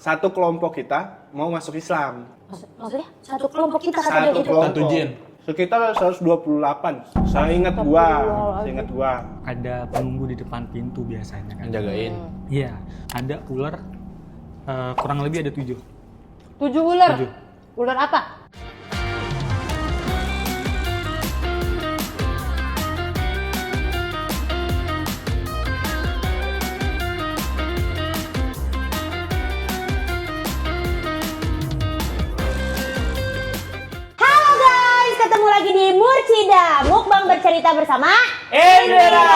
satu kelompok kita mau masuk Islam. Maksudnya satu kelompok kita kata dia Satu gitu. kelompok. Satu jin. Sekitar 128. Saya ingat gua. Ada penunggu di depan pintu biasanya kan. Yang jagain. Iya, ada ular kurang lebih ada 7. 7 ular. 7. Ular apa? Halo guys, ketemu lagi di Murcida, mukbang bercerita bersama Endera.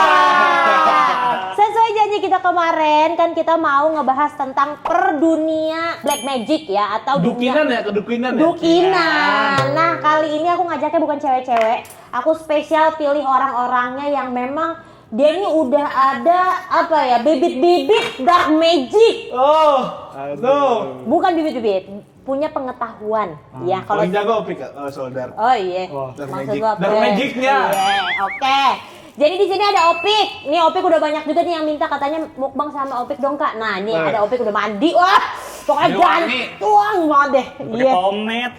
Sesuai janji kita kemarin, kan kita mau ngebahas tentang perdunia black magic ya, atau Dukinan ya, kedukinan ya. Dukinan. Nah, kali ini aku ngajaknya bukan cewek-cewek. Aku spesial pilih orang-orangnya yang memang dia ini udah ada apa ya, bibit-bibit dark magic. Oh, aduh. Bukan bibit-bibit, punya pengetahuan. Ya kalau Paling jago Pik, saudara. oh iya. dark Maksud magic. lu apa? Dark magicnya. Iya, oke. Jadi di sini ada Opik. Nih Opik udah banyak juga nih yang minta katanya mukbang sama Opik dong Kak. Nah, nih ada Opik udah mandi. Wah, pokoknya Dia wangi. gantuang banget deh. Iya. Pomade.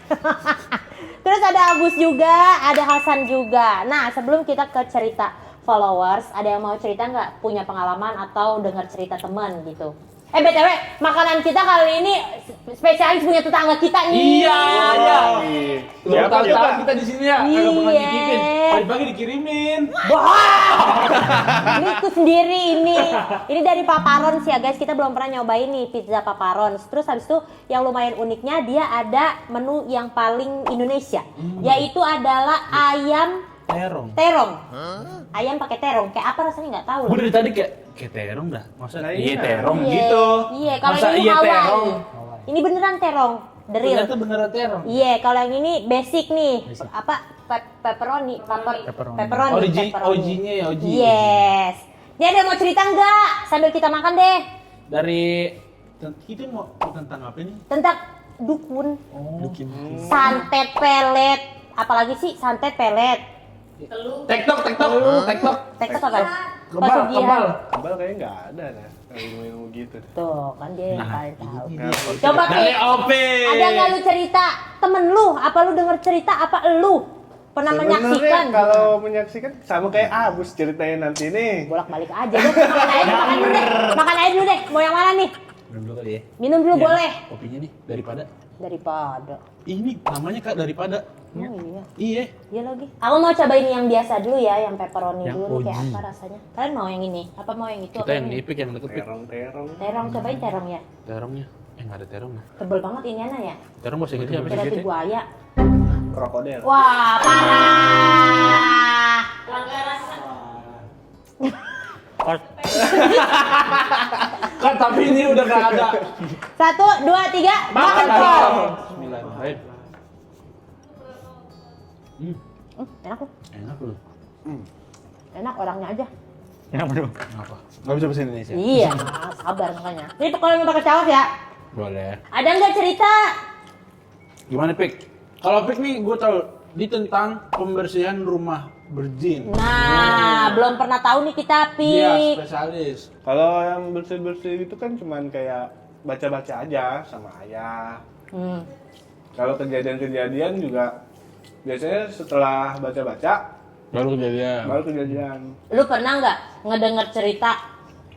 Terus ada Agus juga, ada Hasan juga. Nah, sebelum kita ke cerita followers, ada yang mau cerita nggak? Punya pengalaman atau dengar cerita teman gitu? BTW, makanan kita kali ini spesialis punya tetangga kita nih. Iya, iya. Lu Siapa tahu juga? kita di sini ya, kagak pernah Iya. nyicipin. Pagi-pagi dikirimin. Ini aku sendiri ini. Ini dari Paparon sih ya guys, kita belum pernah nyobain nih pizza Paparon. Terus habis itu yang lumayan uniknya dia ada menu yang paling Indonesia, yaitu adalah ayam Terong. terong. Ayam pakai terong, kayak apa rasanya nggak tahu Gue lah. dari tadi kayak terong dah. Masa Nah, iya iya. terong Iya. gitu. Iya, kalau Masa ini iya Hawaii. terong? Ini beneran terong, the real. Ternyata beneran terong. Iya, kalau yang ini basic nih. Apa? Pepperoni, Pepperoni. pepperoni. OG-nya ya, OG. Yes. Dia ada mau cerita nggak? Sambil kita makan deh. Dari kita mau tentang apa nih? Tentang dukun, Dukin. santet pelet, apalagi sih santet pelet. Tektok. Tektok apa? Kebal. Kebal kayaknya nggak ada ya. Ilmu gitu. Tuh, kan dia yang paling tahu. Nah, Coba Dari Ki, OP. ada nggak lu cerita temen lu? Apa lu denger cerita? Apa lu pernah menyaksikan? Kalau menyaksikan sama kayak Abus ceritanya nanti nih. Bolak-balik aja deh. Makan aja, makan dulu deh. Makan aja dulu deh. Mau yang mana nih? Minum dulu kali ya. Minum dulu Iya. boleh. Kopinya nih daripada. Daripada. Ini namanya Kak daripada. Oh iya. Iya. Iya lagi. Aku mau cobain yang biasa dulu ya, yang pepperoni Yang dulu kayak OG. apa rasanya. Kalian mau yang ini? Apa mau yang itu? Kita Apa yang ini? nipik yang deket pik. Terong. Terong, cobain terong ya. Terongnya. Nggak ada terongnya. Tebel banget ini Ana ya. Terong bahasa Inggrisnya apa sih? Berarti Fit? buaya. Krokodil. Wah, parah. Kan tapi ini udah nggak ada. 1, 2, 3, makan Makan. kol. Bismillah. Baik. Enak tuh. Enak loh. Enak orangnya aja. Ya bro. Kenapa? Nggak bisa bahasa Indonesia. Iya, sabar makanya. Ini kalau mau pakai saus ya. Boleh. Ada nggak cerita? Gimana Pik? Kalau Pik nih gue tahu di tentang pembersihan rumah berjin. Nah, belum pernah tahu nih kita, Iya, Pi. spesialis. Kalau yang bersih-bersih itu kan cuman kayak baca-baca aja sama ayah. Kalau kejadian-kejadian juga biasanya setelah baca-baca Baru kejadian. baru kejadian. Lu pernah nggak ngedenger cerita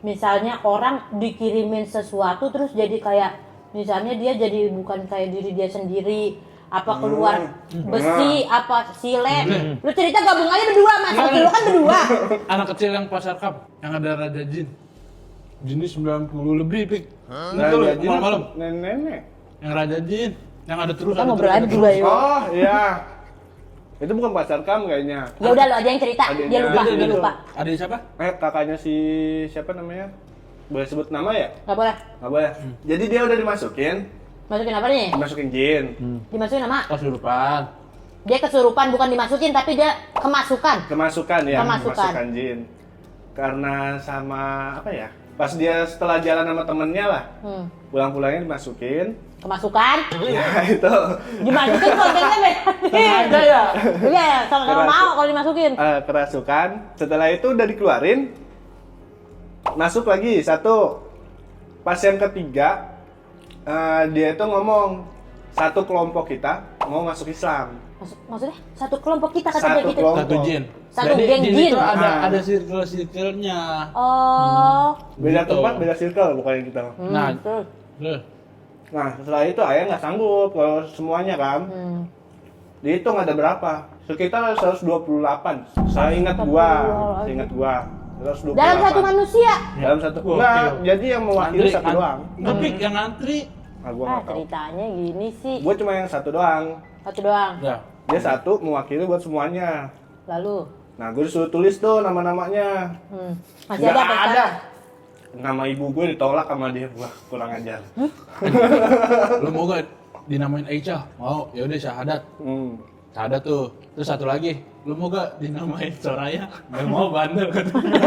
misalnya orang dikirimin sesuatu terus jadi kayak misalnya dia jadi bukan kayak diri dia sendiri, apa keluar besi, apa silet. Lu cerita gabung aja berdua, Mas. Lu kan berdua. Anak kecil yang pasar kap yang ada raja jin. Jinnya 90 lebih Pik. Nah, Itu loh, jadi malam-malam. nenek. Yang raja jin. Yang ada terus. Kita ada ngobrol terus, aja ada berdua terus. yuk. Oh iya. Itu bukan pacar kamu kayaknya. Ya udah lu aja yang cerita, Adiknya. dia lupa, Ada, dia lupa. Ada siapa? Kakaknya si siapa namanya? Boleh sebut nama ya? Nggak boleh. Nggak boleh. Jadi dia udah dimasukin Masukin apa nih? dimasukin jin. Dimasukin nama. Kesurupan. Dia kesurupan, bukan dimasukin tapi dia kemasukan. Kemasukan ya, Kemasukan. jin. Karena sama apa ya? Pas dia setelah jalan sama temennya lah, pulang-pulangnya dimasukin. Kemasukan? Ya itu. Dimasukin kontennya beda. Ada ya. Iya, sama-sama Kerasa. mau kalau dimasukin. Kerasukan. Setelah itu udah dikeluarin, masuk lagi satu. Pas yang ketiga, dia itu ngomong satu kelompok kita mau masuk Islam. Maksudnya satu kelompok kita kata dia Satu gitu. kelompok. Satu jin. Satu Jadi geng jin. itu Ah. ada circle-circle-nya. Oh. Beda Gitu. tempat, beda circle bukannya kita. Nah, Terus. Loh, Nah, setelah itu ayah nggak sanggup kalau semuanya kan. Dihitung ada berapa? Sekitar 128. Saya ingat gua. 128. Dalam satu manusia. Dalam satu. Wah, Nah, oke. jadi yang mewakili satu doang. Tapi yang ngantri. Nah, gua Ah, nggak tahu. ceritanya gini sih. Gua cuma yang satu doang. Satu doang. Ya. Dia satu mewakili buat semuanya. Lalu. Nah, gue disuruh tulis tuh nama-namanya. Masih Nggak ada apa sekarang? Nama ibu gue ditolak sama dia. Wah, kurang ajar. Lu mau gak dinamain Aisyah? Mau, yaudah syahadat. Syahadat tuh. Terus satu lagi, lu mau gak dinamain Soraya? Gak mau, bandel katanya.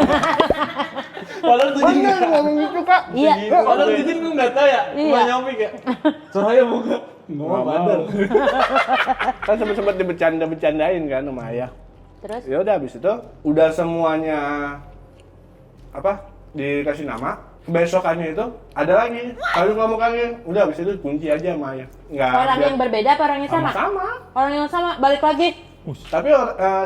Padahal tuh jin Bener ngomong gitu, Kak. Iya. Padahal tuh jin lu gak tau ya? Iya. Gak nyampe ya? Soraya mau gak? Gak mau, bandel. Kan sempat bercanda-bercandain kan sama ayah. Terus? Ya udah habis itu udah semuanya dikasih nama. Besokannya itu ada lagi. Kalau nggak mau kali, udah habis itu kunci aja sama ayah. Nggak. Orang biar- yang berbeda apa orang yang sama? sama. Orang yang sama balik lagi. Tapi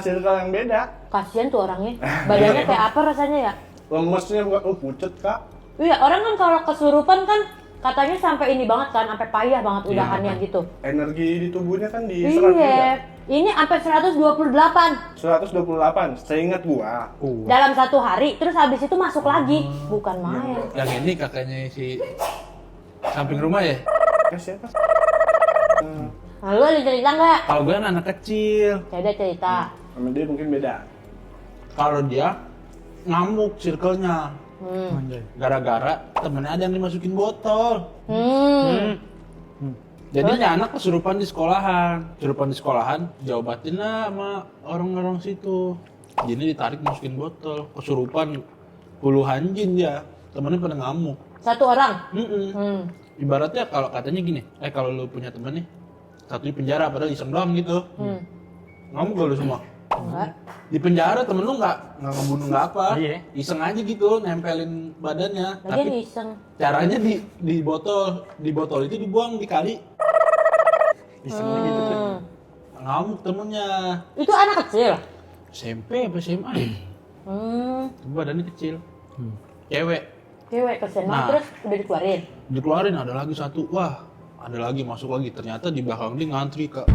circle yang beda. Kasian tuh orangnya. Badannya kayak apa rasanya ya? Lemesnya bukan pucet, Kak. Iya, orang kan kalau kesurupan kan katanya sampai ini banget kan, sampai payah banget udahannya gitu. Energi di tubuhnya kan diserap juga. Iya. Ini sampai 128 128, seingat gua. dalam satu hari, terus habis itu masuk lagi. Bukan main. Yang ini kakaknya si samping rumah ya? Siapa? Lalu ada cerita nggak? Kalau gue kan anak kecil. Ya udah cerita. Sama dia mungkin beda. Kalau dia ngamuk circle-nya. Anjay. Gara-gara temennya ada yang dimasukin botol. Jadi ini anak kesurupan di sekolahan. Kesurupan di sekolahan, diobatin lah sama orang-orang situ. Jadi ditarik masukin botol. Kesurupan puluhan jin dia. Temennya pada ngamuk. Satu orang. Ibaratnya kalau katanya gini, kalau lu punya temen nih, satu di penjara padahal iseng doang gitu. Ngamuk gak lu semua? Enggak. Di penjara temen lu nggak ngebunuh nggak apa, Iya. iseng aja gitu nempelin badannya. Lagian Tapi iseng. caranya di botol itu dibuang di kali. Isengnya gitu tuh. Ngamuk temennya. Itu anak kecil. SMP apa SMA ya? Badannya kecil. Cewek. Cewek kesian banget. Nah. Terus udah dikeluarin. Dikeluarin ada lagi satu. Wah, ada lagi masuk lagi. Ternyata di belakang dia ngantri, Kak.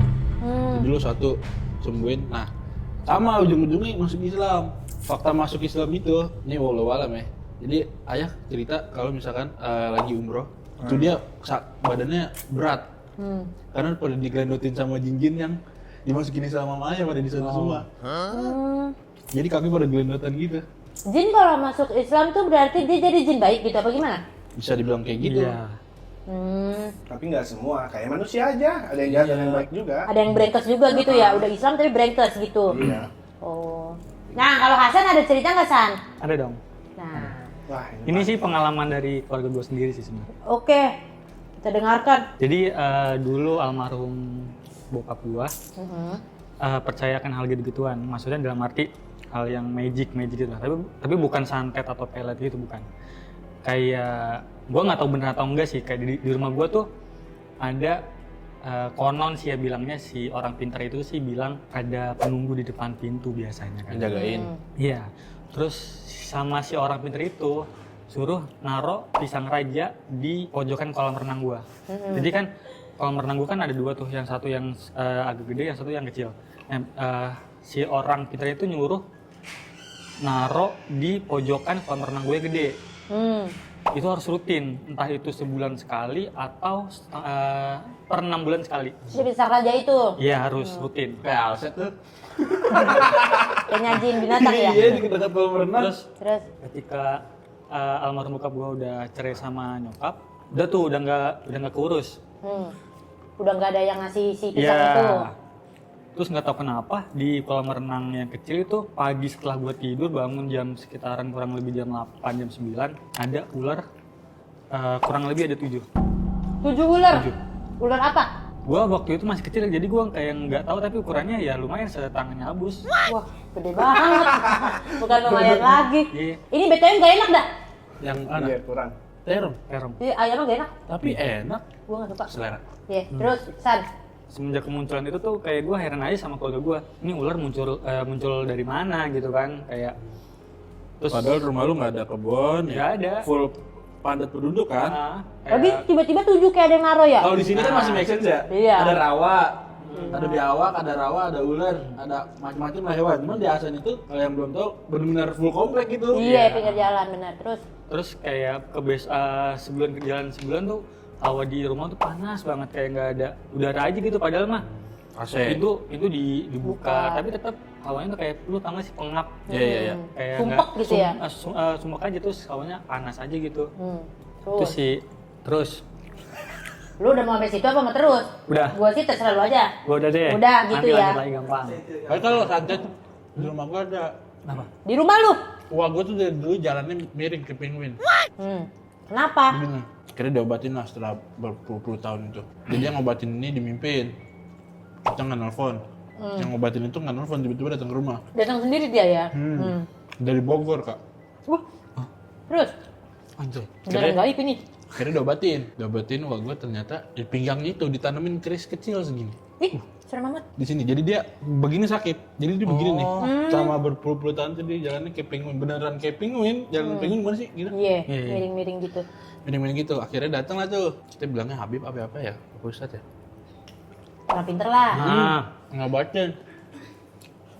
Jadi lu satu sembuhin. Nah, sama ujung-ujungnya masuk Islam. Fakta masuk Islam itu, ini walau alam ya. Jadi ayah cerita kalau misalkan lagi umroh, itu dia badannya berat. Karena pada digelendotin sama jin-jin yang dimasukin Islam sama ayah pada di sana semua. Jadi kaki pada gelendotan gitu. Jin kalau masuk Islam tuh berarti dia jadi jin baik gitu apa gimana? Bisa dibilang kayak gitu. Iya. Tapi nggak semua, kayak manusia aja. Ada yang jahat, ada yang baik juga. Ada yang brengkes juga gitu ya, udah Islam tapi brengkes gitu. Iya. Oh. Nah, kalau Hasan ada cerita nggak, San? Ada dong. Nah, Wah, Ini sih pengalaman dari keluarga gue sendiri sih sebenarnya. oke. Kita dengarkan. Jadi dulu almarhum bokap gua percayakan hal gitu-gituan. Maksudnya dalam arti hal yang magic gitu lah. Tapi bukan santet atau pelet gitu, bukan. Kayak gua nggak tahu benar atau enggak sih. Kayak di rumah gua tuh ada konon sih ya bilangnya si orang pintar itu sih bilang ada penunggu di depan pintu biasanya kan. Jagain. Iya. Terus sama si orang pintar itu suruh naro pisang raja di pojokan kolam renang gua. Jadi kan kolam renang gua kan ada dua tuh, yang satu yang agak gede, yang satu yang kecil. Si orang pintar itu nyuruh naro di pojokan kolam renang gue gede. Itu harus rutin, entah itu sebulan sekali atau per 6 bulan sekali. Si pisang raja itu. Iya harus rutin. Kayak Alset tuh. Kayak nyajin binatang ya. Iya, di dekat kolam renang. Terus Terus ketika almarhum bokap gua udah cerai sama nyokap, udah tuh udah nggak keurus. udah nggak ada yang ngasih si pisang Iya. itu. Terus nggak tahu kenapa di kolam renang yang kecil itu pagi setelah gua tidur bangun jam sekitaran kurang lebih jam 8 jam 9 ada ular kurang lebih ada 7. 7 ular. 7. Ular apa? Gua waktu itu masih kecil jadi gua kayak nggak tahu tapi ukurannya ya lumayan setangannya habus. Wah, gede banget. Bukan lumayan lagi. Iya. Ini BTW nggak enak dah. Yang mana? Iya, kurang. Terong. Terong. Ini ayamnya nggak enak. Tapi enak. Gua nggak suka. Selera. Iya, terus San. Semenjak kemunculan itu tuh kayak gue heran aja sama keluarga gue. Ini ular muncul dari mana gitu kan? Kayak terus Padahal rumah lu nggak ada kebun, nggak ada. full padat penduduk kan. Tapi tiba-tiba 7 kayak ada yang naro ya? Kalau di sini kan masih make sense ya. Iya. Ada rawa, ada biawak, ada rawa, ada ular, ada macam-macam lah hewan. Cuman di Asan itu kalau yang belum tahu benar-benar full komplek gitu. Iya, pinggir jalan benar. Terus kayak sebulan ke jalan sebulan tuh hawa di rumah tuh panas banget, kayak nggak ada udara aja gitu, padahal mah AC. itu dibuka tapi tetap hawanya tuh kayak lu tau gak sih pengap. Iya. Kayak Sumpek gitu ya? Sumpek aja, terus hawanya panas aja gitu. Terus Terus lu udah mau sampai situ apa mau terus? Udah. Gua sih terserah lu aja. gua udah deh. Udah, gitu Nanti ya. lanjut lagi gampang. Tapi kalau santet di rumah gua ada. Kenapa? Di rumah lu? Wah, gua tuh dari dulu jalannya miring ke penguin. Kenapa? Begini. Akhirnya diobatin lah setelah berpuluh-puluh tahun itu. Jadi yang ngobatin ini dimimpin. Kita nggak nelfon. Yang ngobatin itu nggak nelfon, tiba-tiba datang ke rumah. Datang sendiri dia ya? Dari Bogor, Kak. Wah. Terus? Anjay. Beneran gaib ini? Akhirnya diobatin, wah gua ternyata di pinggangnya itu ditanemin keris kecil segini. Ih, serem amat. Di sini, jadi dia begini sakit. Jadi dia begini nih. Selama berpuluh-puluh tahun tuh dia jalannya kayak penguin, beneran kayak penguin. Jalan penguin mana sih? Gitu. Iya, miring-miring gitu. Miring-miring gitu. Akhirnya datang lah tuh. Kita bilangnya Habib apa ya? Apa Ustadz ya? Orang pinter lah. Ngobatin.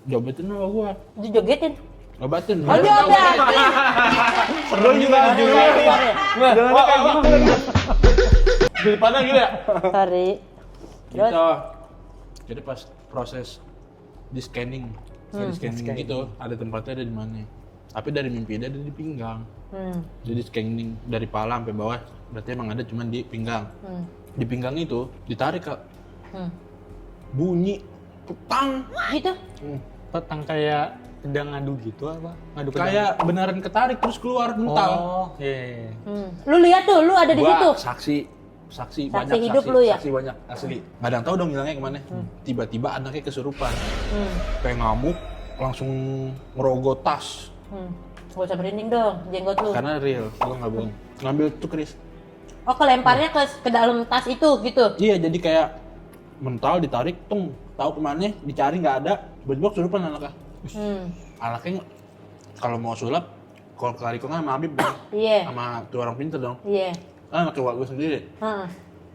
Diobatin sama gua. Dijogetin. Ngobatin. Oh, diobatin. Seru juga juga. Nah, jangan kayak gitu. Jadi pandang gitu ya? Sorry. Terus? Gitu. Jadi pas proses di scanning gitu, ada tempatnya ada di mana. Tapi dari mimpi ada di pinggang. Jadi scanning dari pala sampai bawah, berarti emang ada cuman di pinggang. Di pinggang itu ditarik, Kak. Bunyi petang. Gitu? Petang kayak sedang ngadu gitu apa? Ngadu pedang? Kayak beneran ketarik terus keluar mental. Oh, iya. Lu lihat tuh, lu ada di situ. Saksi banyak hidup lu ya? saksi banyak asli. Nggak ada yang tahu dong hilangnya kemana. Tiba-tiba anaknya kesurupan. Kayak ngamuk, langsung ngerogoh tas. Gak usah merinding dong, jenggot lu. Karena real, gua nggak bohong. Ngambil tuh keris. Oh, kelemparnya ke dalam tas itu gitu. Iya, jadi kayak mental ditarik, tung, tahu kemana, dicari nggak ada, tiba-tiba kesurupan anaknya. Anaknya kalau mau sulap, kalau kalikongan sama Habib dong, Iya. sama tuh orang pinter dong. Iya. Anak tua gue sendiri, Heeh.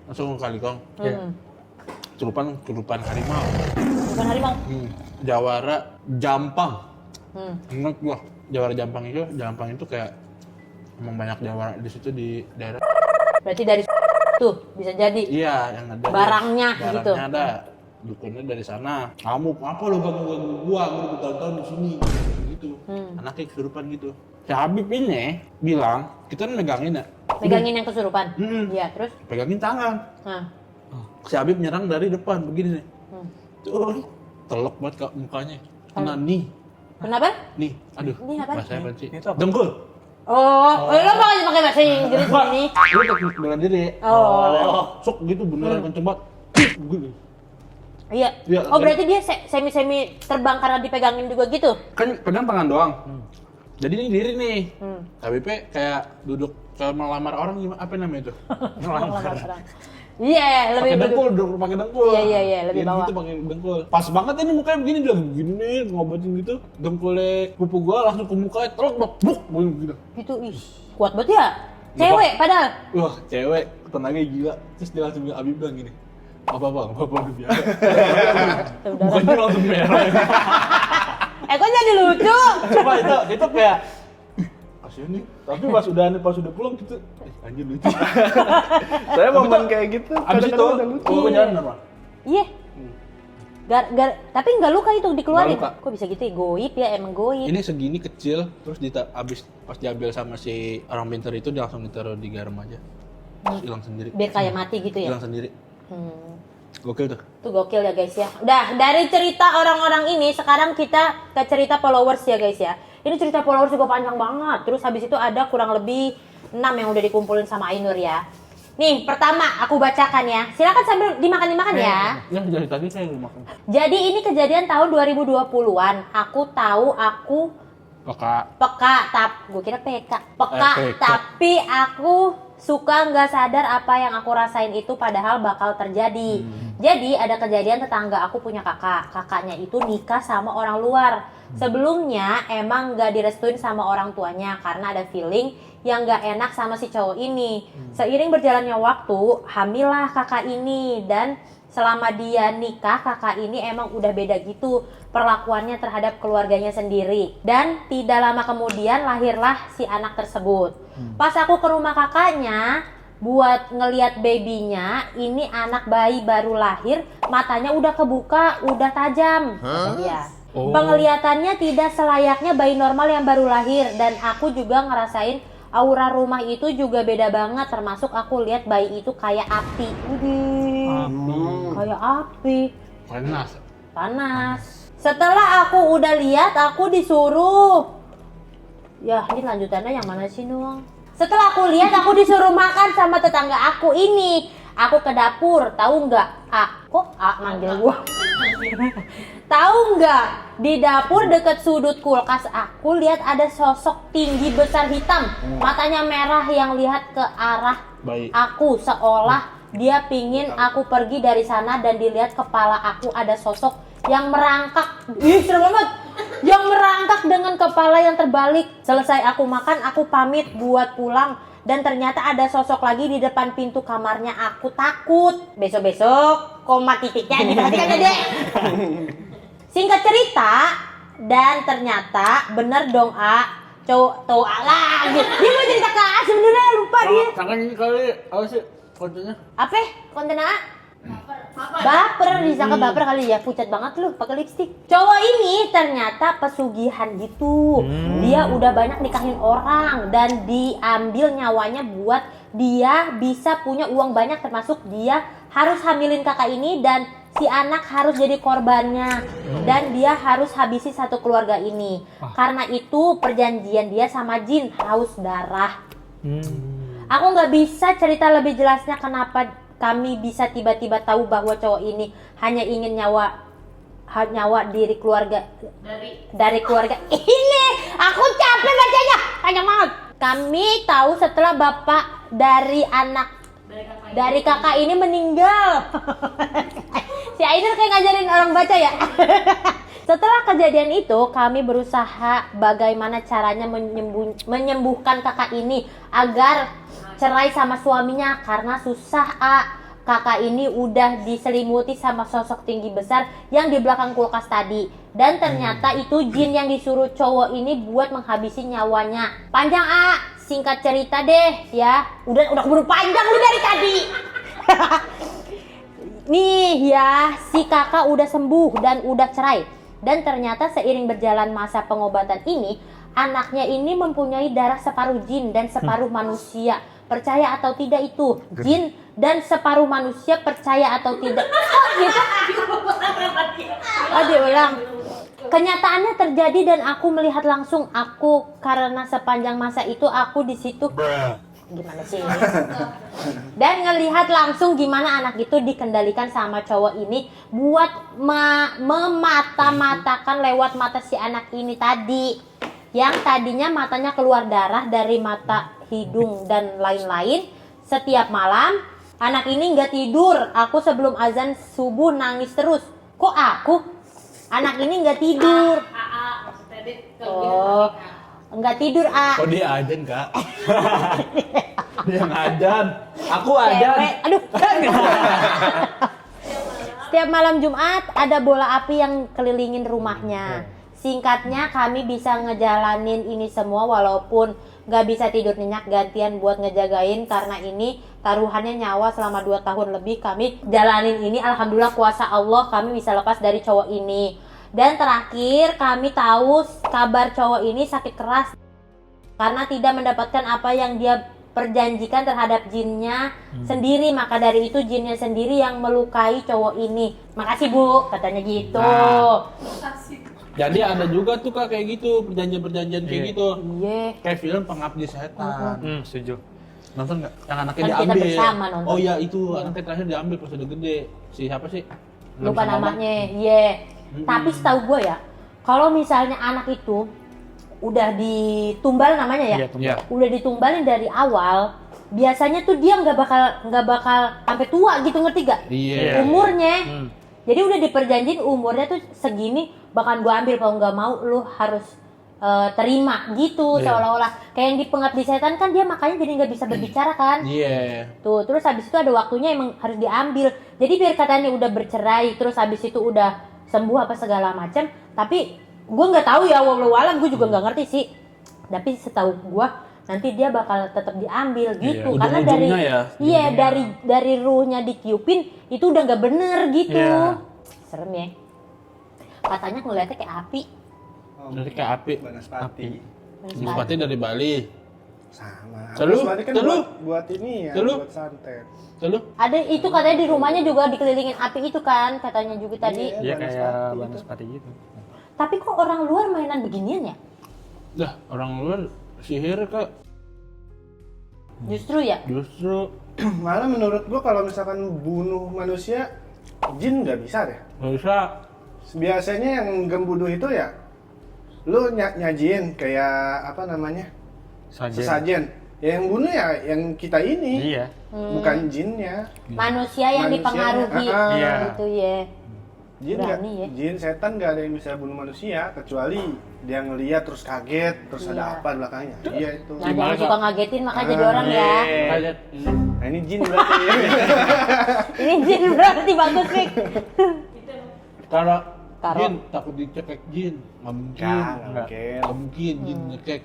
langsung kalikong. Kesurupan harimau. Bukan harimau. Jawara Jampang. Ingat gua, Jawara Jampang itu kayak emang banyak jawara di situ di daerah. Berarti dari tuh bisa jadi. Iya, yang ada Barangnya gitu. Barangnya ada. Dukunnya dari sana. Ngamuk, apa lu ganggu gua bertahun-tahun di sini. Gitu. Anaknya kesurupan gitu. Si Habib ini bilang, kita kan megangin ya. Megangin yang kesurupan. Iya, terus? Pegangin tangan. Nah. Si Habib nyerang dari depan begini nih. Tuh, telok banget Kak mukanya. Kena nih. Kenapa? Nih, aduh. Ini apa? Bahasa apa sih? Itu apa? Dengkul. Oh, lo makanya pakai bahasa Inggris ini. Lu teknik bela diri. Oh. Sok gitu beneran kenceng banget. Begini. Iya. Iya, Oh, kan? berarti dia semi-semi terbang karena dipegangin juga gitu? Kan pegang tangan doang. Jadi ini diri nih. HBP kayak duduk kayak melamar orang gimana? Apa namanya itu? Iya, lebih Pakai dengkul, duduk pakai dengkul. Iya, lebih bawah. Gitu pakai dengkul. Pas banget ini mukanya begini dia begini nih ngobatin gitu. Dengkulnya pupu gua langsung ke mukanya telok buk gitu. Gitu, ih. Kuat banget ya? Cewek padahal. Wah, cewek tenaganya gila. Terus dia langsung bilang, Habib bilang gini. Apa bang, udah biasa. Mukanya langsung merah. Kok jadi lucu? Coba itu kayak kasihan nih. Tapi pas udah pulang gitu, anjir lucu. Saya momen kayak gitu. Abis itu, kadang-kadang lucu. gua jalan apa? Iya. Tapi nggak luka itu dikeluarin. Nggak luka. Kok bisa gitu ya? Goib ya, emang goib. Ini segini kecil, terus abis pas diambil sama si orang pintar itu dia langsung ditaruh di garam aja. Terus hilang sendiri. Biar kayak mati gitu ya? Hilang sendiri. Gokil tuh. Itu gokil ya guys ya. Udah, dari cerita orang-orang ini, sekarang kita ke cerita followers ya guys ya. Ini cerita followers juga panjang banget. Terus habis itu ada kurang lebih 6 yang udah dikumpulin sama Ainur ya. Nih, pertama aku bacakan ya. Silakan sambil dimakan ya. Ya, dari tadi saya belum makan. Jadi ini kejadian tahun 2020-an. Aku Peka. peka, gue kira PK. Peka, PK. tapi aku suka nggak sadar apa yang aku rasain itu padahal bakal terjadi. Jadi ada kejadian tetangga aku punya kakaknya itu nikah sama orang luar. Sebelumnya emang nggak direstuin sama orang tuanya karena ada feeling yang nggak enak sama si cowok ini. Seiring berjalannya waktu, hamillah kakak ini dan selama dia nikah, kakak ini emang udah beda gitu perlakuannya terhadap keluarganya sendiri. Dan tidak lama kemudian lahirlah si anak tersebut. Pas aku ke rumah kakaknya buat ngeliat babynya, ini anak bayi baru lahir, matanya udah kebuka, udah tajam. Kata dia. Penglihatannya tidak selayaknya bayi normal yang baru lahir. Dan aku juga ngerasain aura rumah itu juga beda banget, termasuk aku lihat bayi itu kayak api. Kayak api. Panas. Setelah aku udah lihat, aku disuruh. Ya, ini lanjutannya yang mana sih, Nuang? Setelah aku lihat, aku disuruh makan sama tetangga aku ini. Aku ke dapur, tahu nggak? Kok manggil gua? Tahu nggak? Di dapur deket sudut kulkas aku lihat ada sosok tinggi besar hitam, matanya merah yang lihat ke arah aku seolah dia pingin aku pergi dari sana, dan dilihat kepala aku ada sosok yang merangkak. Ih, serem banget. Yang merangkak dengan kepala yang terbalik. Selesai aku makan, aku pamit buat pulang. Dan ternyata ada sosok lagi di depan pintu kamarnya. Aku takut. Besok-besok koma titiknya diperhatikan ya, Dek. Singkat cerita, dan ternyata bener dong, cowok lagi. Dia mau cerita ke sebenarnya lupa dia. Tangan ini kali, apa sih kontennya? Apa? Konten baper, disangka baper kali ya, pucat banget lu pakai lipstik. Cowok ini ternyata pesugihan gitu. Dia udah banyak nikahin orang dan diambil nyawanya buat dia bisa punya uang banyak, termasuk dia harus hamilin kakak ini dan si anak harus jadi korbannya. Dan dia harus habisi satu keluarga ini. Karena itu perjanjian dia sama jin haus darah. Aku nggak bisa cerita lebih jelasnya kenapa kami bisa tiba-tiba tahu bahwa cowok ini hanya ingin nyawa diri keluarga dari keluarga ini. Aku capek bacanya, panjang banget. Kami tahu setelah bapak dari kakak ini meninggal. Si Aider kayak ngajarin orang baca ya. Setelah kejadian itu, kami berusaha bagaimana caranya menyembuhkan kakak ini agar cerai sama suaminya karena susah. Kakak ini udah diselimuti sama sosok tinggi besar yang di belakang kulkas tadi. Dan ternyata itu jin yang disuruh cowok ini buat menghabisi nyawanya. Panjang, singkat cerita deh ya. Udah keburu panjang lu dari tadi. Nih ya, si kakak udah sembuh dan udah cerai. Dan ternyata seiring berjalan masa pengobatan ini, anaknya ini mempunyai darah separuh jin dan separuh manusia. Percaya atau tidak itu, jin dan separuh manusia, percaya atau tidak. Oh gitu. Diulang. Kenyataannya terjadi dan aku melihat langsung. Aku karena sepanjang masa itu aku di situ. Gimana sih ini? Dan ngelihat langsung gimana anak itu dikendalikan sama cowok ini buat memata-matakan lewat mata si anak ini tadi. Yang tadinya matanya keluar darah dari mata, hidung, dan lain-lain. Setiap malam anak ini nggak tidur. Aku sebelum azan subuh nangis terus. Kok aku? Anak ini nggak tidur. Oh, nggak tidur, Oh, dia ajan, Kak. Dia ngajan. Aku ajan. Aduh. Setiap malam Jumat ada bola api yang kelilingin rumahnya. Singkatnya, kami bisa ngejalanin ini semua walaupun gak bisa tidur nyenyak, gantian buat ngejagain karena ini taruhannya nyawa selama 2 tahun lebih kami jalanin ini. Alhamdulillah kuasa Allah kami bisa lepas dari cowok ini. Dan terakhir kami tahu kabar cowok ini sakit keras karena tidak mendapatkan apa yang dia perjanjikan terhadap jinnya sendiri. Maka dari itu jinnya sendiri yang melukai cowok ini. Makasih Bu, katanya gitu. Jadi ada juga tuh Kak kayak gitu, perjanjian-perjanjian kayak gitu. Iya. Kayak film Pengabdi Setan. Setuju. Nonton nggak? Yang anaknya Kan kita diambil. bersama nonton. Oh iya itu, anaknya terakhir diambil pas udah gede. Si siapa sih? Nggak Lupa bisa ngomong. namanya. Iya. Tapi setahu gue ya, kalau misalnya anak itu udah ditumbal namanya ya. Iya, tumbal. Udah ditumbalin dari awal, biasanya tuh dia nggak bakal sampai tua gitu, ngerti gak? Iya. Umurnya. Hmm. Jadi udah diperjanjiin umurnya tuh segini, bahkan gua ambil, kalau nggak mau lu harus terima gitu, seolah-olah kayak yang di Pengabdi Setan kan dia makanya jadi nggak bisa berbicara kan. Iya. Tuh, terus habis itu ada waktunya emang harus diambil. Jadi biar katanya udah bercerai, terus habis itu udah sembuh apa segala macam. Tapi gue nggak tahu ya, wallahu alam, gue juga nggak ngerti sih. Tapi setahu gue nanti dia bakal tetap diambil gitu, karena dari ujung-ujungnya ya, iya dari ruhnya ditiupin itu udah nggak bener gitu. Iya. Serem ya. Katanya ngeliatnya kayak api. Dari kayak api. Banaspati. Bupati dari Bali. Sama. Terus? Banaspati kan Terus? buat ini ya, Terus? buat santet. Lalu? Ada itu katanya di rumahnya juga dikelilingin api itu kan, katanya juga tadi. Iya Banaspati kayak itu. Banaspati gitu. Tapi kok orang luar mainan beginian ya? Dah, orang luar sihir Kak. Justru ya. Justru Malah menurut gua kalau misalkan bunuh manusia, jin nggak bisa deh. nggak bisa. Biasanya yang gembunuh itu ya, lu nyajin kayak apa namanya, sesajen. Ya, yang bunuh ya yang kita ini, Iya. bukan jinnya. Manusia yang Manusianya, dipengaruhi Iya. gitu ya. Jin Berani ya. jin setan nggak ada yang bisa bunuh manusia kecuali dia ngeliat terus kaget, terus Iya. ada apa di belakangnya. Iya itu. Nah, jangan suka ngagetin makanya jadi orang ya. Kaget. Nah ini jin berarti. Ini jin berarti bagus, Fik. Karena Taruh. jin takut dicekek jin. Nggak mungkin. Nggak mungkin. Nggak mungkin jin nyekek.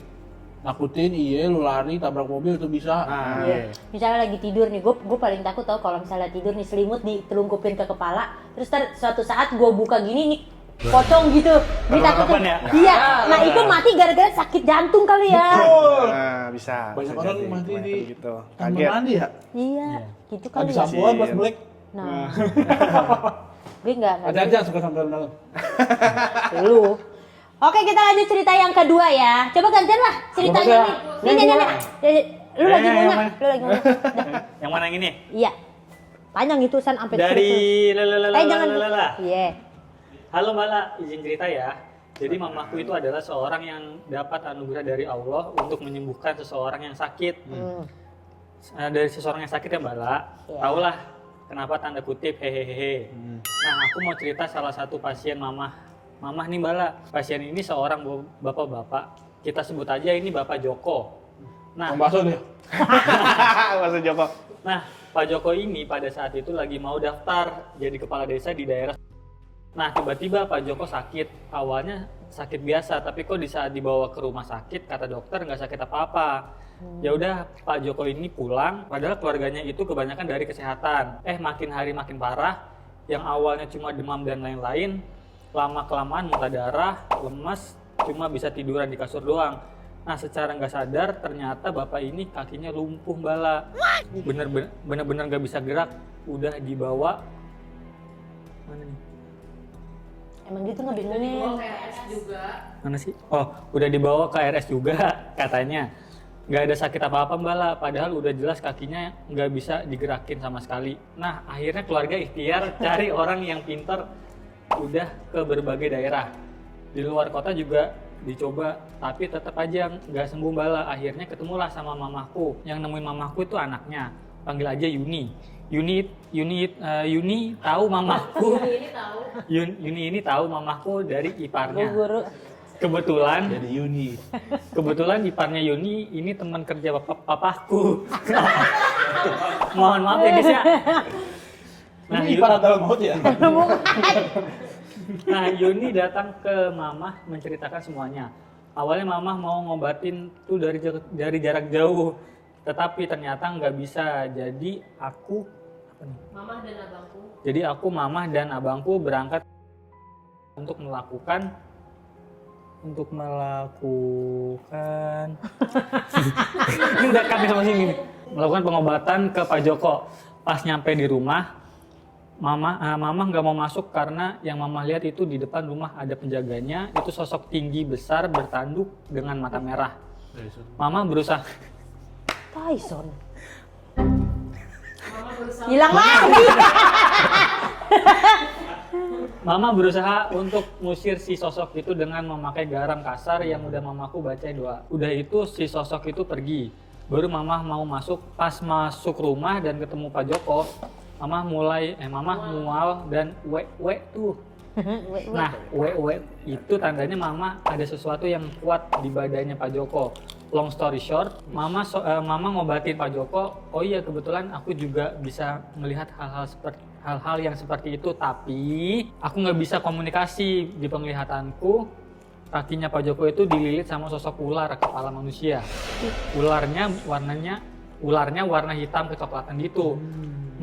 Nakutin iya lu lari tabrak mobil tuh bisa. Nah, Iya. Misalnya lagi tidur nih, gue paling takut tau kalau misalnya tidur nih selimut ditelungkupin ke kepala, terus suatu saat gue buka gini nih, pocong gitu, ditakutin. ya? Iya, nah itu mati gara-gara sakit jantung kali ya. Nah bisa. Banyak bisa orang jadi. mati Banyak di gitu. kamar Kaget. mandi ya. Iya, gitu kali Habis ya. sampoan pas black. Nah, gue nggak Ada aja suka sampai dalam. lu. Oke, kita lanjut cerita yang kedua ya. Coba gantian lah ceritanya nih. Nih. Lu lagi yang ngunyah, mana? lu lagi ngunyah. Dah. Yang mana yang ini? Iya. Panjang itu San sampai Dari jangan. lalalala. Iya. Halo Mbak La, izin cerita ya. Jadi mamaku itu adalah seorang yang dapat anugerah dari Allah untuk menyembuhkan seseorang yang sakit. Dari seseorang yang sakit ya Mbak La, Iya. taulah kenapa tanda kutip hehehe. Nah aku mau cerita salah satu pasien mamah nih Mbak La. Pasien ini seorang bapak-bapak, kita sebut aja ini Bapak Joko. Nah, Bakso deh. Maksud Joko. Nah, Pak Joko ini pada saat itu lagi mau daftar jadi kepala desa di daerah. Nah, tiba-tiba Pak Joko sakit. Awalnya sakit biasa, tapi kok di saat dibawa ke rumah sakit, kata dokter nggak sakit apa-apa. Ya udah, Pak Joko ini pulang, padahal keluarganya itu kebanyakan dari kesehatan. Makin hari makin parah. Yang awalnya cuma demam dan lain-lain, lama-kelamaan muntah darah, lemas, cuma bisa tiduran di kasur doang. Nah, secara nggak sadar ternyata bapak ini kakinya lumpuh Bala. Bener-bener nggak bisa gerak. Udah dibawa mana nih? Emang gitu ngebingungin. Mana sih? Oh, udah dibawa ke RS juga katanya. Nggak ada sakit apa-apa Bala. Padahal udah jelas kakinya nggak bisa digerakin sama sekali. Nah, akhirnya keluarga ikhtiar cari orang yang pintar. Udah ke berbagai daerah. Di luar kota juga dicoba, tapi tetap aja nggak sembuh Bala. Akhirnya ketemulah sama mamaku. Yang nemuin mamaku itu anaknya, panggil aja Yuni. Yuni tahu mamaku. Yuni ini tahu mamaku dari iparnya. Guru. Kebetulan Jadi Yuni. iparnya Yuni ini teman kerja papaku. Mohon maaf ya guys ya. Nah, Ini ipar dalam maut ya. Nah, Yuni datang ke Mamah menceritakan semuanya. Awalnya Mamah mau ngobatin tuh dari jarak jauh, tetapi ternyata nggak bisa. Jadi aku Mamah dan abangku berangkat untuk melakukan ini udah kami sama sini nih. Melakukan pengobatan ke Pak Joko. Pas nyampe di rumah, Mama nggak mau masuk karena yang Mama lihat itu di depan rumah ada penjaganya, itu sosok tinggi besar bertanduk dengan mata merah. Mama berusaha Tyson. Hilang lagi. Mama berusaha untuk ngusir si sosok itu dengan memakai garam kasar yang udah mamaku baca doa. Udah itu si sosok itu pergi. Baru mama mau masuk, pas masuk rumah dan ketemu Pak Joko, mama mual dan we tuh. Nah, we itu tandanya mama ada sesuatu yang kuat di badannya Pak Joko. Long story short, mama ngobatin Pak Joko. Oh iya, kebetulan aku juga bisa melihat hal-hal yang seperti itu, tapi aku nggak bisa komunikasi. Di penglihatanku, kakinya Pak Joko itu dililit sama sosok ular kepala manusia. Ularnya warna hitam kecoklatan gitu.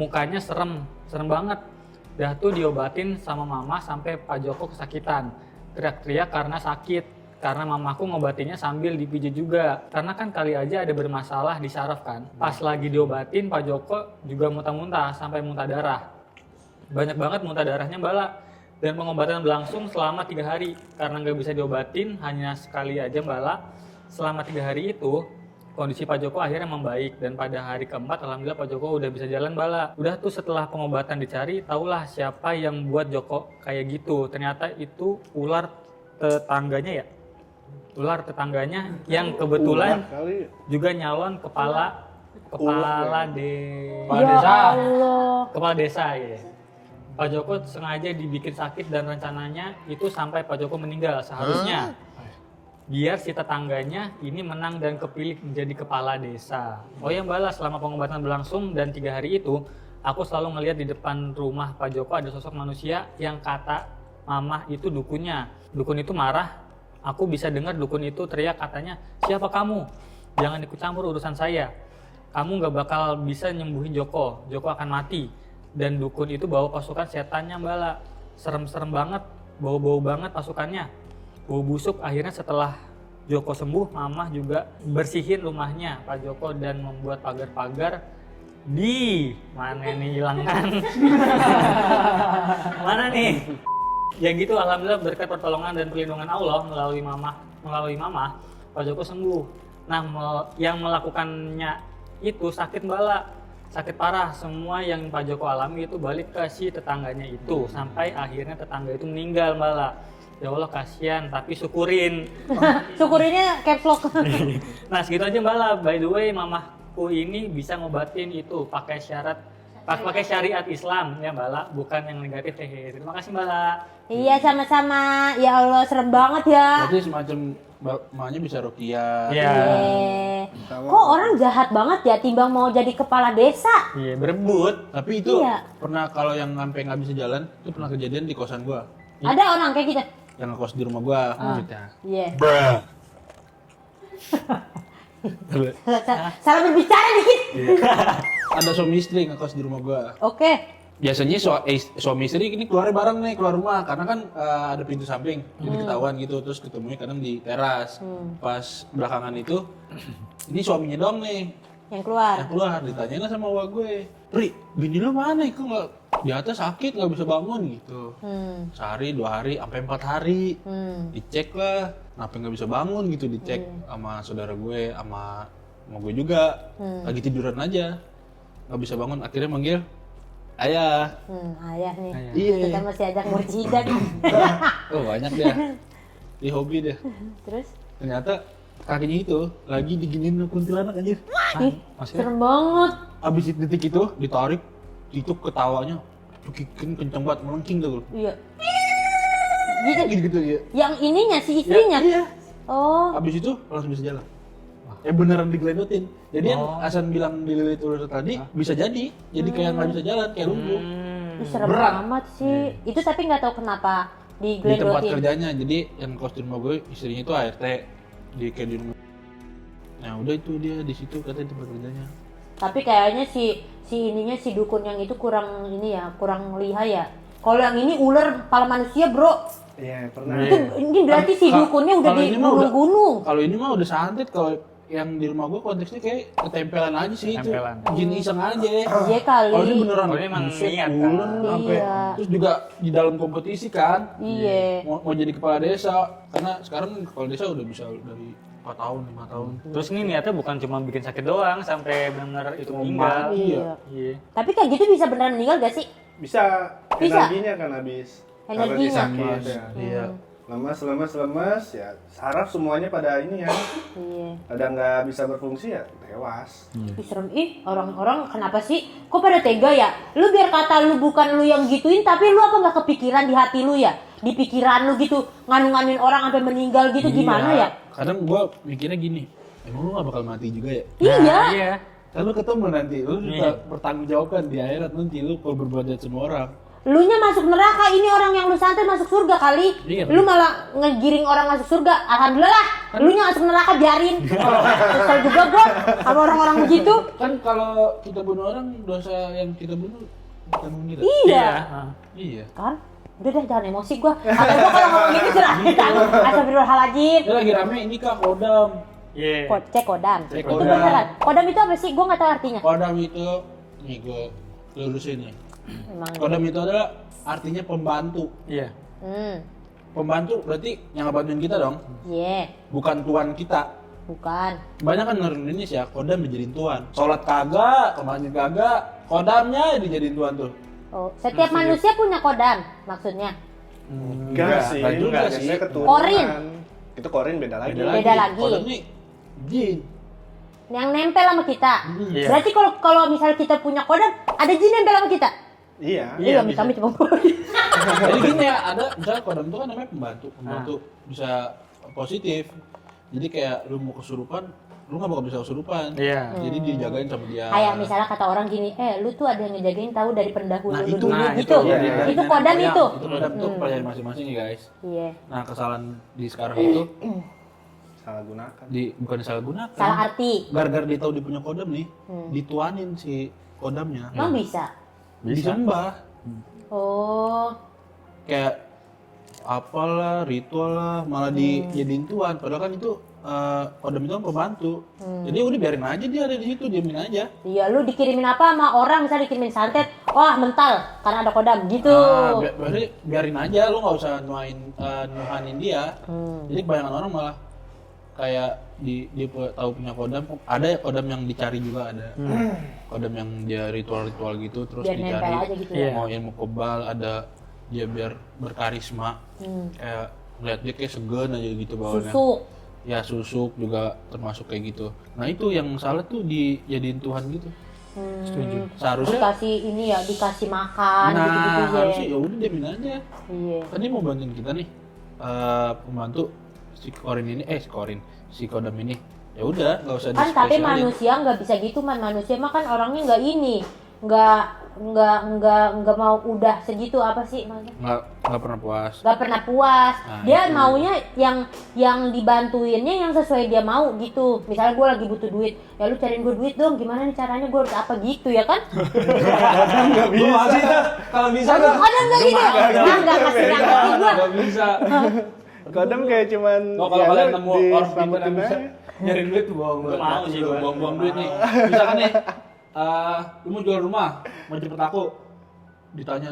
Mukanya serem banget. Dah tuh diobatin sama mama sampai Pak Joko kesakitan. Teriak-teriak karena sakit. Karena mamaku ngobatinnya sambil dipijit juga. Karena kan kali aja ada bermasalah di saraf kan. Pas lagi diobatin Pak Joko juga muntah-muntah sampai muntah darah. Banyak banget muntah darahnya Mbak. Dan pengobatan berlangsung selama 3 hari. Karena nggak bisa diobatin hanya sekali aja Mbak. Selama 3 hari itu kondisi Pak Joko akhirnya membaik. Dan pada hari keempat alhamdulillah Pak Joko udah bisa jalan Mbak. Udah tuh setelah pengobatan dicari, tahulah siapa yang buat Joko kayak gitu. Ternyata itu ular tetangganya ya. Ular tetangganya yang kebetulan juga nyalon kepala desa. Kepala desa ya. Pak Joko sengaja dibikin sakit dan rencananya itu sampai Pak Joko meninggal seharusnya. Biar si tetangganya ini menang dan kepilih menjadi kepala desa. Oh ya Mbak, selama pengobatan berlangsung dan 3 hari itu, aku selalu ngelihat di depan rumah Pak Joko ada sosok manusia yang kata mama itu dukunnya. Dukun itu marah. Aku bisa dengar dukun itu teriak katanya, siapa kamu? Jangan ikut campur urusan saya. Kamu gak bakal bisa nyembuhin Joko. Joko akan mati. Dan dukun itu bawa pasukan setannya Mbak. Serem-serem banget. Bau-bau banget pasukannya. Bau busuk. Akhirnya setelah Joko sembuh, Mama juga bersihin rumahnya Pak Joko dan membuat pagar-pagar di mana nih hilang kan? Mana nih? Ya gitu, alhamdulillah berkat pertolongan dan perlindungan Allah melalui mama Pak Joko sembuh. Nah, yang melakukannya itu sakit Mbak, sakit parah. Semua yang Pak Joko alami itu balik ke si tetangganya itu sampai akhirnya tetangga itu meninggal Mbak. Ya Allah kasihan, tapi syukurin. Syukurinnya caps lock. Nah segitu aja Mbak. By the way, mamaku ini bisa ngobatin itu pakai syariat Islam ya Mbak, bukan yang negatif. Terima kasih Mbak. Iya sama-sama. Ya Allah serem banget ya. Berarti semacam mamanya bisa ruqyah. Iya. Kok orang jahat banget ya timbang mau jadi kepala desa? Iya, berebut. Tapi itu Iya. pernah kalau yang sampai nggak bisa jalan, itu pernah kejadian di kosan gua. Ada orang kayak gitu. Yang ngekos di rumah gua maksudnya. Iya. Bruh. Salah berbicara dikit. Ada suami istri ngekos di rumah gua. Oke. Biasanya suami istri ini keluar bareng nih, keluar rumah karena kan ada pintu samping, jadi ketahuan gitu, terus ketemunya kadang di teras. Pas belakangan itu, ini suaminya dong nih Yang keluar. yang keluar, ditanyain lah sama wak gue, Ri, bini lo mana? Kok nggak di atas sakit nggak bisa bangun gitu. Sehari, 2 hari, sampai 4 hari, dicek lah, kenapa nggak bisa bangun gitu, dicek sama saudara gue, sama gue juga, lagi tiduran aja, nggak bisa bangun, akhirnya manggil ayah. Ayah nih. Iya. Kita masih ajak murjidan. Oh banyak deh, di hobi deh. Terus? Ternyata kakinya itu lagi diginiin sama kuntilanak anjir. Ih, serem banget. Abis detik itu ditarik, itu ketawanya cukikin kenceng banget, melengking tuh. Iya. Gitu. Gitu ya. Yang ininya si istrinya. Iya. Oh. Abis itu langsung bisa jalan. Beneran digeledotin. Jadi yang Hasan bilang dililit ular tadi bisa jadi kayak nggak bisa jalan, kayak lumpuh. Ih, serem Berat. amat sih. Itu tapi nggak tahu kenapa Di tempat digeledotin. kerjanya, jadi yang kos di rumah gue istrinya itu ART, di kayak di rumah. Nah udah itu dia di situ katanya tempat kerjanya. Tapi kayaknya si dukun yang itu kurang kurang lihai ya. Kalau yang ini ular kepala manusia, Bro. Iya, pernah. Ini berarti si dukunnya udah Kalau di ini mah udah- gunung-gunung. Kalau ini mah udah santet, kalau yang di rumah gue konteksnya kayak ketempelan aja sih Ketempelan. itu. Jin iseng aja. Iya kali. Kalau ini beneran. Kalau ini emang buset, niat, kan? ular sampai Iya. terus juga di dalam kompetisi kan. Iya. Mau jadi kepala desa karena sekarang kepala desa udah bisa dari 4 tahun, 5 tahun. Terus ini niatnya bukan cuma bikin sakit doang sampai benar-benar itu meninggal. Iya. Iya. Tapi kayak gitu bisa beneran meninggal gak sih? Bisa, Bisa. energinya kan habis. Energinya. Karena dia sakit ya. Iya. lemes ya saraf semuanya pada ini ya. Iya. Pada nggak bisa berfungsi ya tewas. Ih, serem orang-orang kenapa sih kok pada tega ya? Lu biar kata lu bukan lu yang gituin tapi lu apa nggak kepikiran di hati lu ya? Di pikiran lu gitu nganu-nganuin orang sampai meninggal gitu gimana ya? Kadang gua mikirnya gini, emang lu gak bakal mati juga ya? Iya. Iya. Kan lu ketemu nanti, lu juga bertanggung jawabkan di akhirat nanti lu kalau berbuat jahat sama orang. Lu nya masuk neraka, ini orang yang lu santet masuk surga kali. Iya, Lu malah ngegiring orang masuk surga. Alhamdulillah lah. Lu nya masuk neraka biarin. Kesel juga gua sama orang-orang begitu. Kan kalau kita bunuh orang, dosa yang kita bunuh bukan mengira. Iya. Iya. Kan? Udah deh jangan emosi gua. Atau gua kalau ngomong gini curhat. Astagfirullahaladzim. Dia lagi rame ini Kak Kodam. Iya. Cek kodam. Cek Itu kodam. beneran. Kodam itu apa sih? Gua nggak tahu artinya. Kodam itu, nih gue lurusin nih. Emang. Kodam itu adalah artinya pembantu. Iya. Pembantu berarti yang ngebantuin kita dong, Iya. bukan tuan kita. Bukan. Banyak kan orang Indonesia, kodam dijadiin tuan. Sholat kagak, kemarin kagak, kodamnya dijadiin tuan tuh. Oh, setiap manusia punya kodam maksudnya. Enggak sih, enggak juga sih. biasanya keturunan. Korin. Itu korin beda lagi. Beda lagi. Kodam nih, jin. Yang nempel sama kita. Iya. Berarti kalau misalnya kita punya kodam, ada jin nempel sama kita. Iya. Iya, kami cuma Jadi gini ya, ada misalnya kodam itu kan namanya pembantu bisa positif. Jadi kayak lu mau kesurupan, lu nggak bakal bisa kesurupan. Iya. Jadi dijagain sama dia. Kayak misalnya kata orang gini, lu tuh ada yang ngejagain tahu dari pendahulu Nah, lu itu. dulu Nah, gitu. itu. Iya, Itu dari kodam nenek itu. moyang. Itu kodam tuh pelajaran masing-masing ya guys. Iya. Nah kesalahan di sekarang itu Salah gunakan. bukan disalahgunakan. Salah arti. Gara-gara dia tahu dia punya kodam nih, dituanin si kodamnya. Emang bisa? Disembah. Oh. Kayak apalah, ritual lah, malah dijadiin tuan. Padahal kan itu kodam itu kan pembantu. Jadi udah biarin aja dia ada di situ, diamin aja. Iya, lu dikirimin apa sama orang, misalnya dikirimin santet, wah mental karena ada kodam gitu. Berarti biarin aja, lu nggak usah nuhanin dia. Jadi kebanyakan orang malah kayak dia tahu punya kodam, ada ya kodam yang dicari juga ada. Kodam yang dia ritual-ritual gitu terus Biar dicari. nempel aja gitu ya. Iya. Mau ilmu kebal ada dia biar berkarisma. Kayak ngeliat dia kayak segan aja gitu bawahnya. Susuk. Ya susuk juga termasuk kayak gitu. Nah itu yang salah tuh dijadiin Tuhan gitu. Setuju. Seharusnya Dikasih ini ya, dikasih makan nah gitu-gitu ya. harusnya ya udah diamin aja. Iya. Kan dia mau bantuin kita nih, pembantu si kodam ini. Ya udah, nggak usah Kan tapi dispesialin. manusia nggak bisa gitu man, manusia mah kan orangnya nggak ini, nggak mau udah segitu apa sih maksudnya? nggak pernah puas. Nggak pernah puas. Nah, Dia itu. maunya yang dibantuinnya yang sesuai dia mau gitu. Misalnya gue lagi butuh duit, ya lu cariin gue duit dong. Gimana nih caranya, gue harus apa gitu ya kan? Nggak bisa. Kalau bisa Ada nggak gitu? Nggak kasih ngerti gue. Nggak bisa. Kodam kayak cuman Oh, kalau ya kalian lu nemu orang pintar yang diselamatin bisa aja. nyari duit tuh bohong. Gua mau sih, gua. Buang duit nih. Misalkan nih, lu mau jual rumah, mau jemput aku, ditanya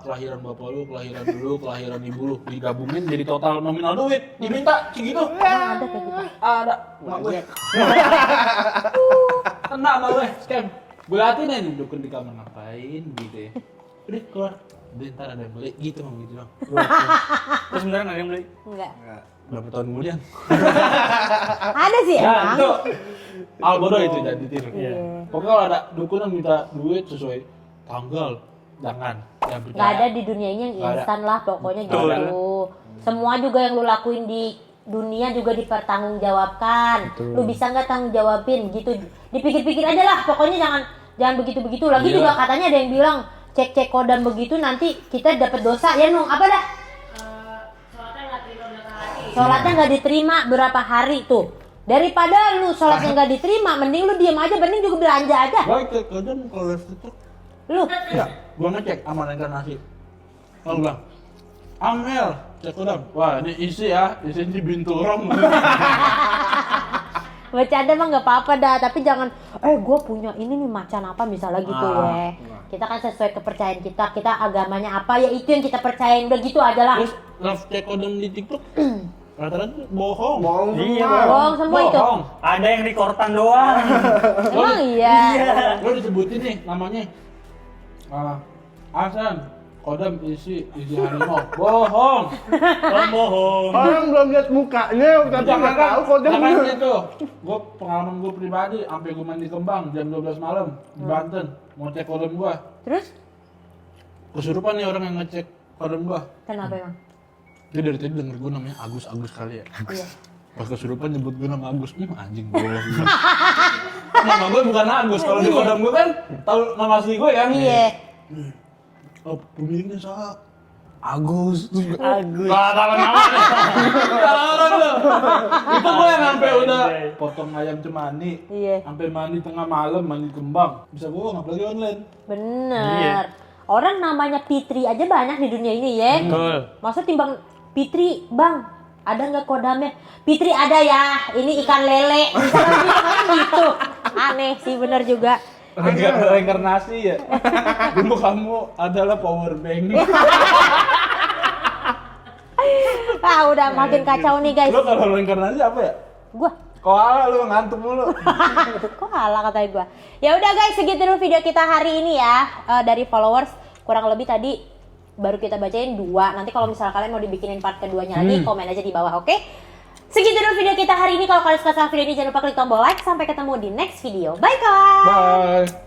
kelahiran bapak lu, kelahiran dulu, kelahiran ibu lu, digabungin jadi total nominal duit, diminta segitu. Ada kayak gitu. Ada, mak gue. Kena sama gue, scam. Gue liatin aja duduk di kamar ngapain gitu ya. Udah keluar, udah ntar ada yang beli gitu bang gitu bang. Terus beneran ada yang beli? Enggak. Nggak. Berapa tahun kemudian? Ada sih Ya emang. itu al bodoh itu jadi ditiru. Iya. Pokoknya kalau ada dukun yang minta duit sesuai tanggal, jangan. Yang percaya. Nggak ada di dunia ini yang Nggak ada. instan lah pokoknya Betul. gitu. Semua juga yang lu lakuin di dunia juga dipertanggungjawabkan. Lu bisa nggak tanggung jawabin gitu. Dipikir-pikir aja lah pokoknya jangan begitu-begitu. Lagi Iya. juga katanya ada yang bilang cek-cek kodam begitu nanti kita dapat dosa ya Nung. Apa dah? Sholatnya nggak diterima berapa hari tuh. Daripada lu sholatnya nggak diterima, mending lu diem aja, mending juga belanja aja. Baik, kadang kalau live TikTok, Lu ya, gua ngecek aman inkarnasi. Kalau bilang, Amel, cek kodam. Wah, ini isi ya, isi di binturong. bercanda mah nggak apa-apa dah, tapi jangan gue punya ini nih macan apa misalnya gitu ya. Kita kan sesuai kepercayaan kita agamanya apa ya itu yang kita percayain, udah gitu aja lah. Terus live cek kodam di TikTok, rata-rata bohong. Bohong Iya, semua. Bohong semua itu. Bohong. Ada yang di kortan doang. Emang iya. Lo disebutin nih namanya. Hasan, kodam isi harimau. Bohong. bohong. Orang belum lihat mukanya, tapi nggak tahu kodam. Jangan gitu. Gue pengalaman gue pribadi, sampai gue mandi kembang jam 12 malam di Banten, mau cek kodam gue. Terus Kesurupan nih orang yang ngecek kodam gue. kenapa emang? Dia dari tadi denger gue namanya Agus kali ya. Iya. Pas kesurupan nyebut gue nama Agus, anjing bohong. Nama gue bukan Agus, kalau di kodam gue kan tahu nama asli gue ya. Iya. Oh, pemiliknya salah. Agus. Agus. Salah namanya. Salah orang lo. Itu gue yang sampai udah potong ayam cemani. Iya. Sampai mandi tengah malam, mandi kembang. Bisa bohong apalagi online. Bener. Iya. Orang namanya Fitri aja banyak di dunia ini ya. Betul. Masa timbang Fitri, Bang, ada nggak kodamnya? Fitri ada ya, ini ikan lele. Misalnya gitu. Aneh sih, bener juga. Reinkarnasi ya. Dulu kamu adalah power bank. Ah, udah makin kacau nih guys. Lo kalau reinkarnasi apa ya? Gua Koala lu ngantuk mulu. kok kalah katanya gua. Ya udah guys, segitu dulu video kita hari ini ya. Dari followers kurang lebih tadi baru kita bacain 2. Nanti kalau misalnya kalian mau dibikinin part keduanya lagi, komen aja di bawah, oke? Segitu dulu video kita hari ini. Kalau kalian suka sama video ini, jangan lupa klik tombol like. Sampai ketemu di next video. Bye guys. Bye.